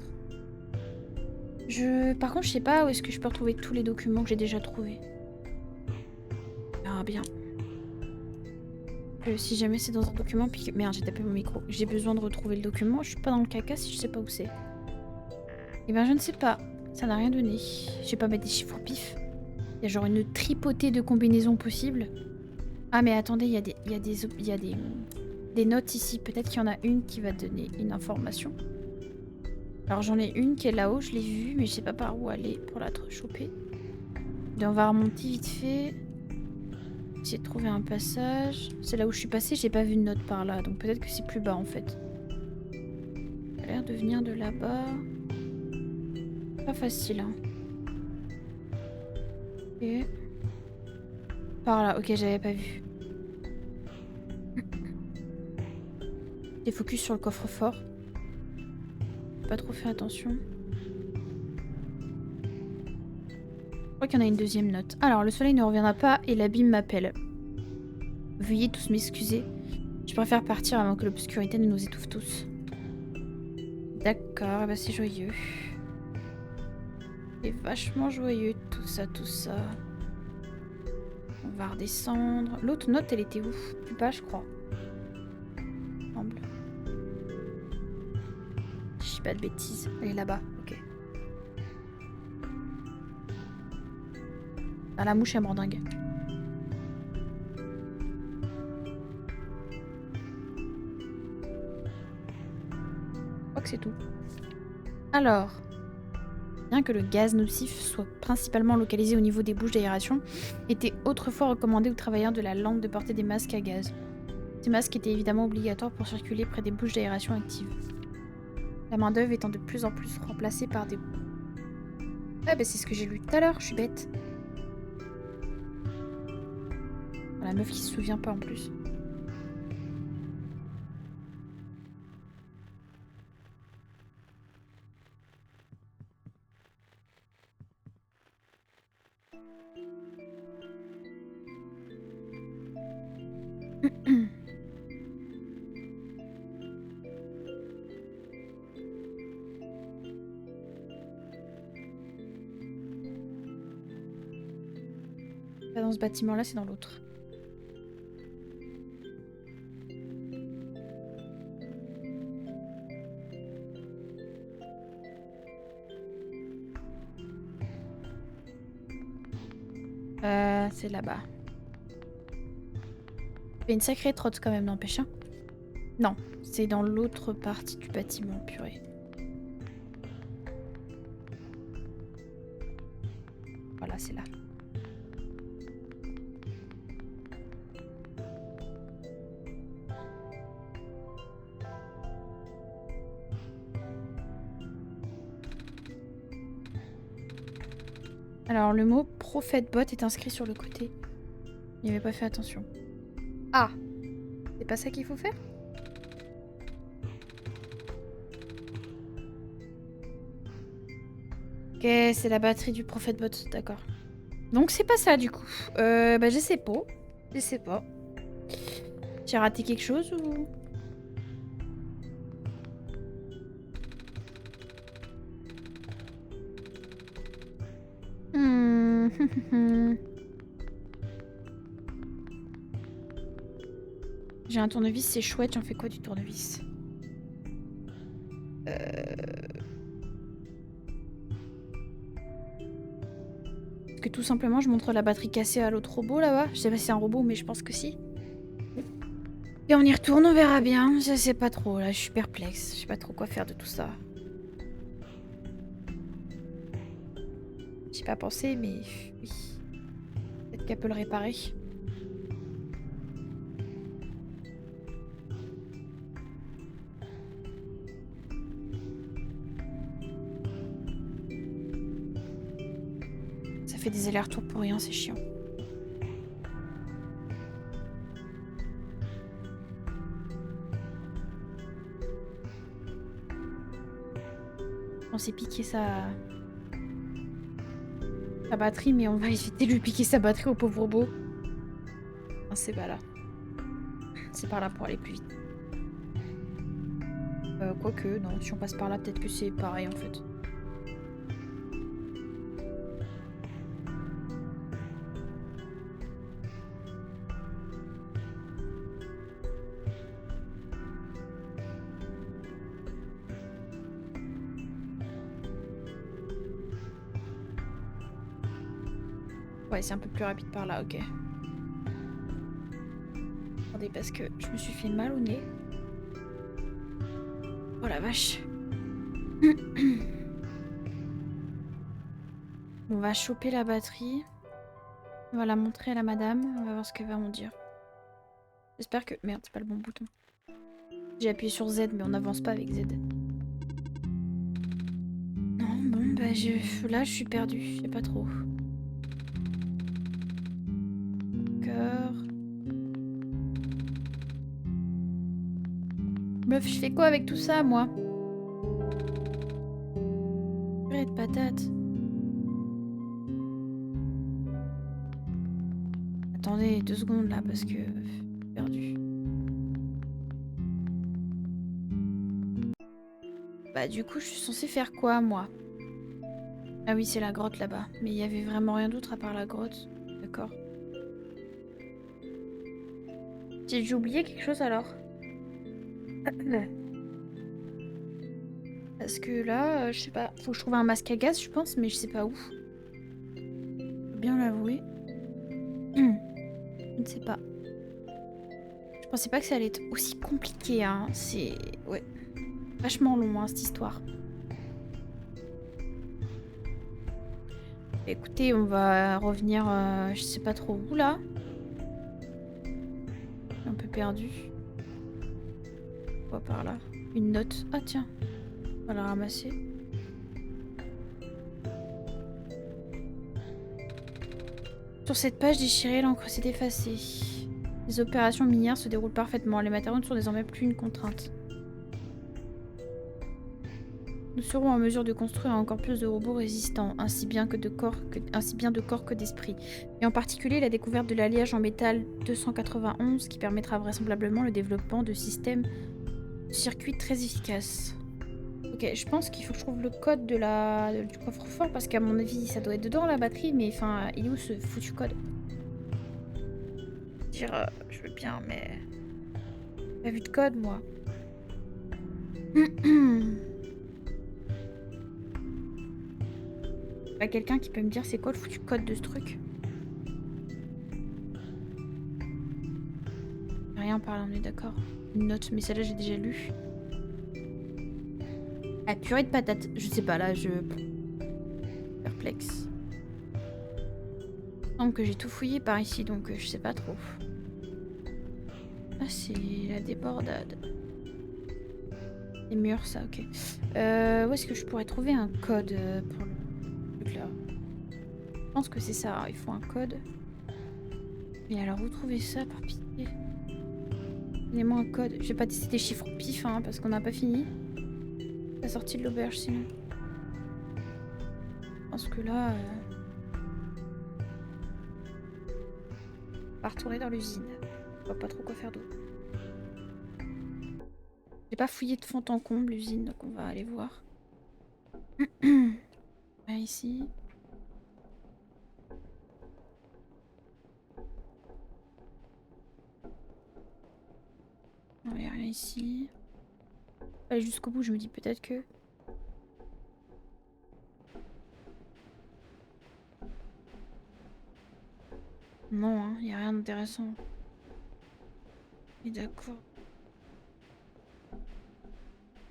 Par contre, je sais pas où est-ce que je peux retrouver tous les documents que j'ai déjà trouvés. Ah, bien. Si jamais c'est dans un document, puis que... Merde, j'ai tapé mon micro. J'ai besoin de retrouver le document. Je suis pas dans le caca si je sais pas où c'est. Eh ben, je ne sais pas. Ça n'a rien donné. Je vais pas mettre des chiffres au pif. Il y a genre une tripotée de combinaisons possibles. Ah, mais attendez, il y a des notes ici. Peut-être qu'il y en a une qui va donner une information. Alors, j'en ai une qui est là-haut. Je l'ai vue, mais je sais pas par où aller pour la choper. Et on va remonter vite fait. Essayer de trouver un passage. C'est là où je suis passée, j'ai pas vu de note par là. Donc peut-être que c'est plus bas en fait. Ça a l'air de venir de là-bas. Pas facile, hein. Et... par là, ok, j'avais pas vu. J'ai focus sur le coffre-fort. Pas trop fait attention. Je crois qu'il y en a une deuxième note. Alors, le soleil ne reviendra pas et l'abîme m'appelle. Veuillez tous m'excuser. Je préfère partir avant que l'obscurité ne nous étouffe tous. D'accord, bah c'est joyeux. C'est vachement joyeux, tout ça, tout ça. On va redescendre. L'autre note, elle était où? Plus bas, je crois. Semble. Je dis pas de bêtises. Elle est là-bas, ok. Ah, la mouche, elle me rend dingue. Je crois que c'est tout. Alors, bien que le gaz nocif soit principalement localisé au niveau des bouches d'aération, était autrefois recommandé aux travailleurs de la lande de porter des masques à gaz. Ces masques étaient évidemment obligatoires pour circuler près des bouches d'aération actives. La main-d'œuvre étant de plus en plus remplacée par des... Ah bah c'est ce que j'ai lu tout à l'heure, je suis bête. La meuf qui se souvient pas en plus. Pas dans ce bâtiment-là, c'est dans l'autre. C'est là-bas. Il y a une sacrée trotte quand même, n'empêche. Hein. Non, c'est dans l'autre partie du bâtiment, purée. Voilà, c'est là. Alors, le mot prophète bot est inscrit sur le côté. Il n'y avait pas fait attention. Ah! C'est pas ça qu'il faut faire? Ok, c'est la batterie du prophète bot, d'accord. Donc c'est pas ça du coup. Bah je sais pas. Je sais pas. J'ai raté quelque chose ou... J'ai un tournevis, c'est chouette. J'en fais quoi du tournevis? Est-ce que tout simplement je montre la batterie cassée à l'autre robot là-bas? Je sais pas si c'est un robot, mais je pense que si. Et on y retourne, on verra bien. Je sais pas trop, là, je suis perplexe. Je sais pas trop quoi faire de tout ça. J'ai pas pensé, mais oui. Peut-être qu'elle peut le réparer. Ça fait des allers-retours pour rien, c'est chiant. On s'est piqué sa batterie, mais on va éviter de lui piquer sa batterie au pauvre robot. Non, c'est pas là. C'est par là pour aller plus vite. Quoique, non, si on passe par là, peut-être que c'est pareil en fait. Ouais, c'est un peu plus rapide par là, ok. Attendez, parce que je me suis fait mal au nez. Oh la vache. On va choper la batterie. On va la montrer à la madame. On va voir ce qu'elle va en dire. J'espère que... Merde, c'est pas le bon bouton. J'ai appuyé sur Z, mais on n'avance pas avec Z. Non, bon, bah là, je suis perdue. Je sais pas trop. Cœur. Meuf, je fais quoi avec tout ça, moi? Purée de patates. Attendez 2 secondes là, parce que... perdu. Bah du coup, je suis censée faire quoi, moi? Ah oui, c'est la grotte là-bas. Mais il y avait vraiment rien d'autre à part la grotte. D'accord. J'ai oublié quelque chose alors? Parce que là, je sais pas. Faut que je trouve un masque à gaz, je pense, mais je sais pas où. Faut bien l'avouer. Je ne sais pas. Je pensais pas que ça allait être aussi compliqué, hein. C'est... ouais. Vachement long, hein, cette histoire. Écoutez, on va revenir, je sais pas trop où, là. Un peu perdu. Quoi par là? Une note. Ah tiens. On va la ramasser. Sur cette page déchirée, l'encre s'est effacée. Les opérations minières se déroulent parfaitement. Les matériaux ne sont désormais plus une contrainte. Nous serons en mesure de construire encore plus de robots résistants, ainsi bien de corps que d'esprit. Et en particulier la découverte de l'alliage en métal 291 qui permettra vraisemblablement le développement de systèmes de circuits très efficaces. Ok, je pense qu'il faut que je trouve le code du coffre-fort parce qu'à mon avis ça doit être dedans la batterie, mais enfin il est où ce foutu code? Dire je veux bien, mais j'ai pas vu de code moi. Pas quelqu'un qui peut me dire c'est quoi le foutu code de ce truc? Rien par là, on est d'accord. Une note, mais celle-là j'ai déjà lu. Ah, purée de patates. Je sais pas, là je... Perplexe. Il semble que j'ai tout fouillé par ici, donc je sais pas trop. Ah, c'est la débordade. Les murs, ça, ok. Où est-ce que je pourrais trouver un code pour le truc là? Je pense que c'est ça, il faut un code. Mais alors, où trouver ça, par pitié? Donnez-moi un code. Je vais pas tester des chiffres au pif, hein, parce qu'on n'a pas fini. La sortie de l'auberge, sinon. Je pense que là... on va retourner dans l'usine. Je vois pas trop quoi faire d'autre. J'ai pas fouillé de fond en comble l'usine, donc on va aller voir. Ici. Non, y a rien ici. Aller jusqu'au bout, je me dis peut-être que... Non, hein, y a rien d'intéressant. Et d'accord.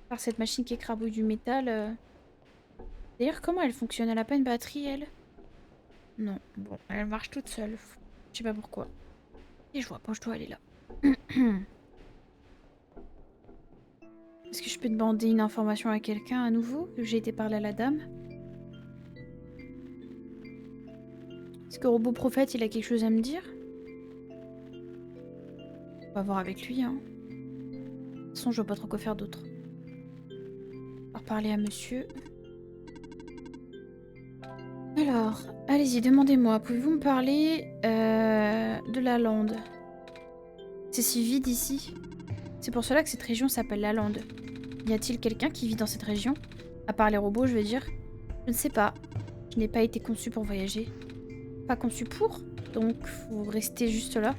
Par cette machine qui écrabouille du métal. D'ailleurs, comment elle fonctionne? Elle a pas une batterie, elle? Non, bon, elle marche toute seule. Je sais pas pourquoi. Et je vois pas, je dois aller là. Est-ce que je peux demander une information à quelqu'un à nouveau? Que j'ai été parler à la dame? Est-ce que Robot Prophète, il a quelque chose à me dire? On va voir avec lui, hein. De toute façon, je vois pas trop quoi faire d'autre. On va reparler à monsieur. Alors, allez-y, demandez-moi. Pouvez-vous me parler de la lande? C'est si vide ici. C'est pour cela que cette région s'appelle la lande. Y a-t-il quelqu'un qui vit dans cette région? À part les robots, je veux dire. Je ne sais pas. Je n'ai pas été conçu pour voyager. Pas conçu pour? Donc, vous restez juste là.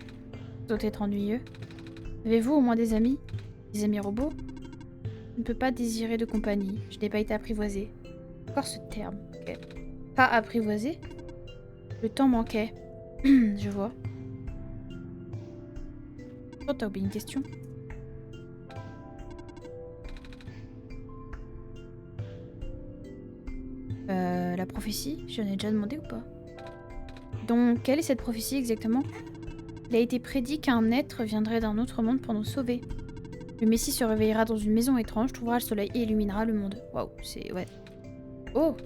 Ça doit être ennuyeux. Avez-vous au moins des amis? Des amis robots? Je ne peux pas désirer de compagnie. Je n'ai pas été apprivoisée. Encore ce terme. Ok. Pas apprivoisée? Le temps manquait. Je vois. Oh, t'as oublié une question. La prophétie? J'en ai déjà demandé ou pas? Donc, quelle est cette prophétie exactement? Il a été prédit qu'un être viendrait d'un autre monde pour nous sauver. Le Messie se réveillera dans une maison étrange, trouvera le soleil et illuminera le monde. Waouh, c'est... ouais. Oh!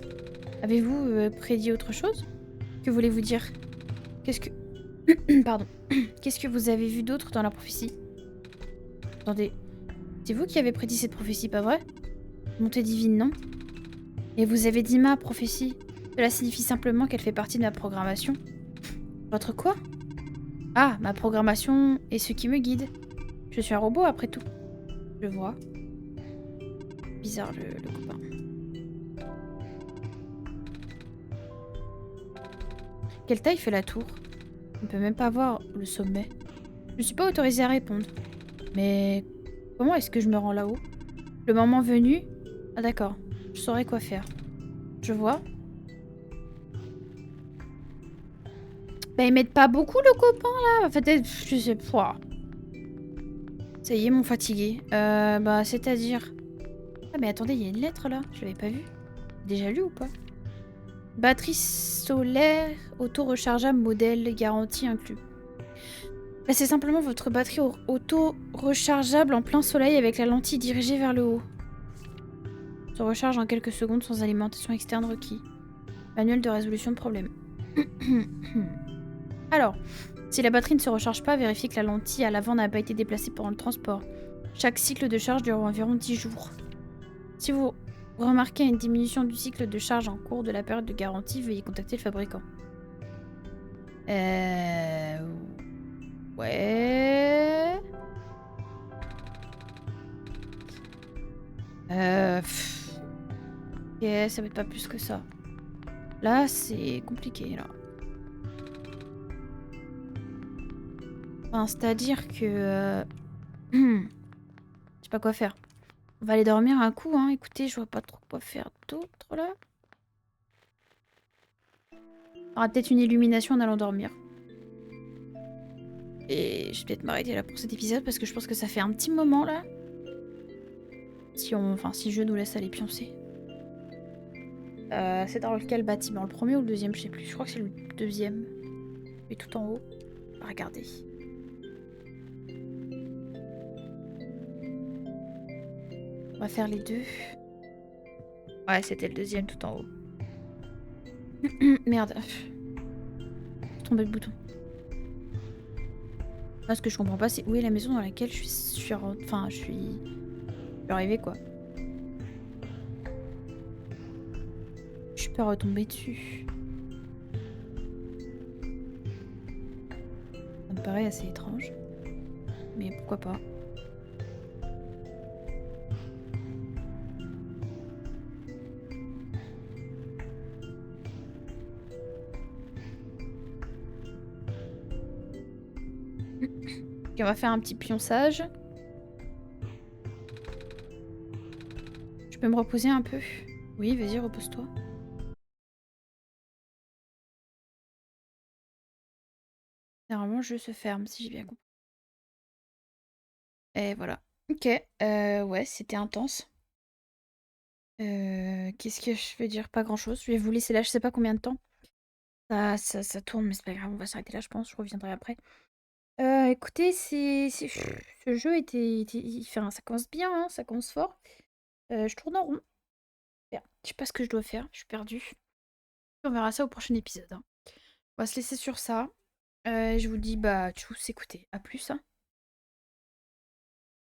Avez-vous prédit autre chose? Que voulez-vous dire? Qu'est-ce que... Pardon. Qu'est-ce que vous avez vu d'autre dans la prophétie? Attendez. C'est vous qui avez prédit cette prophétie, pas vrai? Montée divine, non? Et vous avez dit ma prophétie. Cela signifie simplement qu'elle fait partie de ma programmation. Votre quoi? Ah, ma programmation est ce qui me guide. Je suis un robot après tout. Je vois. Bizarre le copain. Quelle taille fait la tour? On ne peut même pas voir le sommet. Je ne suis pas autorisée à répondre. Mais comment est-ce que je me rends là-haut? Le moment venu... Ah d'accord, je saurai quoi faire. Je vois. Bah ils m'aident pas beaucoup le copain là. En fait, je sais pas. Ça y est, m'ont fatigué. Bah c'est-à-dire... Ah mais attendez, il y a une lettre là. Je l'avais pas vue. Déjà lu ou pas? Batterie solaire auto-rechargeable modèle garantie inclus. Là, c'est simplement votre batterie auto-rechargeable en plein soleil avec la lentille dirigée vers le haut. Se recharge en quelques secondes sans alimentation externe requis. Manuel de résolution de problème. Alors, si la batterie ne se recharge pas, vérifiez que la lentille à l'avant n'a pas été déplacée pendant le transport. Chaque cycle de charge dure environ 10 jours. Si vous Pour remarquer une diminution du cycle de charge en cours de la période de garantie, veuillez contacter le fabricant. Ouais... Ok, ça va être pas plus que ça. Là, c'est compliqué, là. Enfin, c'est-à-dire que... je sais pas quoi faire. On va aller dormir un coup, hein. Écoutez, je vois pas trop quoi faire d'autre, là. On aura peut-être une illumination en allant dormir. Et je vais peut-être m'arrêter là pour cet épisode, parce que je pense que ça fait un petit moment, là. Si le jeu nous laisse aller pioncer. C'est dans lequel bâtiment? Le premier ou le deuxième? Je sais plus. Je crois que c'est le deuxième. Et tout en haut. On va regarder. On va faire les deux. Ouais, c'était le deuxième tout en haut. Merde. J'ai tombé le bouton. Là, ce que je comprends pas, c'est où est la maison dans laquelle je suis arrivée, quoi. Je suis pas retombée dessus. Ça me paraît assez étrange. Mais pourquoi pas. Ok, on va faire un petit pionçage. Je peux me reposer un peu? Oui, vas-y, repose-toi. Normalement, le jeu se ferme, si j'ai bien compris. Et voilà. Ok, ouais, c'était intense. Qu'est-ce que je veux dire? Pas grand-chose. Je vais vous laisser là, je sais pas combien de temps. Ça tourne, mais c'est pas grave, on va s'arrêter là, je pense. Je reviendrai après. Écoutez, ce jeu enfin, ça commence bien, hein, ça commence fort. Je tourne en rond. Merde, je sais pas ce que je dois faire, je suis perdue. On verra ça au prochain épisode, hein. On va se laisser sur ça. Je vous dis, bah, tchuss, écoutez, à plus, hein.